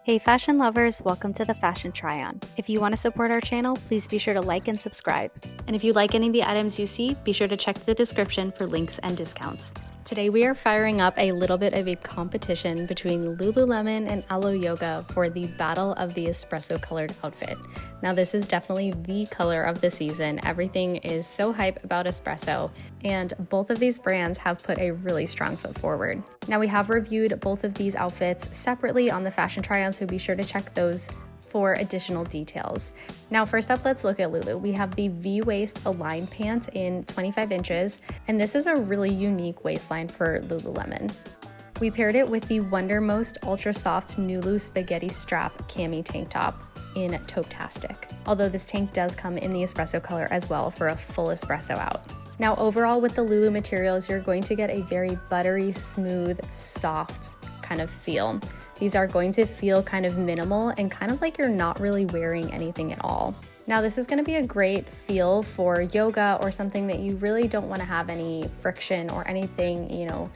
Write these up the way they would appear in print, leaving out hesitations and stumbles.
Hey fashion lovers, welcome to the Fashion Try-On. If you want to support our channel, please be sure to like and subscribe. And if you like any of the items you see, be sure to check the description for links and discounts. Today we are firing up a little bit of a competition between Lululemon and Alo Yoga for the Battle of the Espresso colored outfit. Now this is definitely the color of the season. Everything is so hype about espresso, and both of these brands have put a really strong foot forward. Now we have reviewed both of these outfits separately on the Fashion Try-On, so be sure to check those for additional details. Now first up, let's look at Lulu. We have the V-waist Align pant in 25 inches, and this is a really unique waistline for Lululemon. We paired it with the Wundermost ultra soft Nulu spaghetti strap cami tank top in Taupe-tastic, although this tank does come in the espresso color as well for a full espresso out. Now overall with the Lulu materials, you're going to get a very buttery, smooth, soft kind of feel. These are going to feel kind of minimal and kind of like you're not really wearing anything at all. Now this is going to be a great feel for yoga or something that you really don't want to have any friction or anything,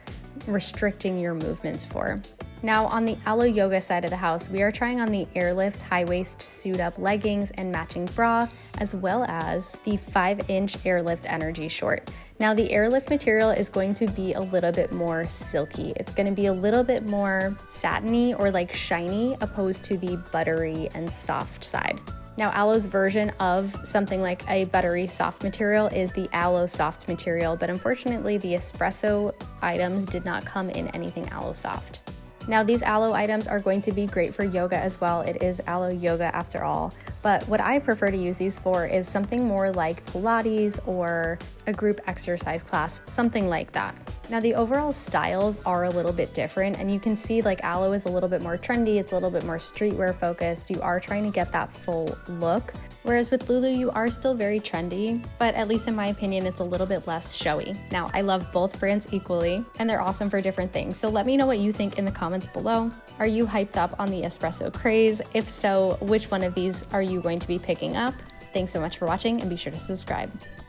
restricting your movements for. Now on the Alo Yoga side of the house, we are trying on the Airlift high-waist suit-up leggings and matching bra, as well as the 5-inch Airlift Energy short. Now the Airlift material is going to be a little bit more silky. It's going to be a little bit more satiny or like shiny, opposed to the buttery and soft side. Now Alo's version of something like a buttery soft material is the Alo soft material, but unfortunately the espresso items did not come in anything Alo soft. Now these Alo items are going to be great for yoga as well. It is Alo Yoga after all, but what I prefer to use these for is something more like Pilates or a group exercise class, something like that. Now the overall styles are a little bit different, and you can see like Alo is a little bit more trendy, it's a little bit more streetwear focused. You are trying to get that full look, whereas with Lulu you are still very trendy, but at least in my opinion it's a little bit less showy. Now I love both brands equally, and they're awesome for different things, so let me know what you think in the comments below. Are you hyped up on the espresso craze? If so, which one of these are you going to be picking up? Thanks so much for watching, and be sure to subscribe.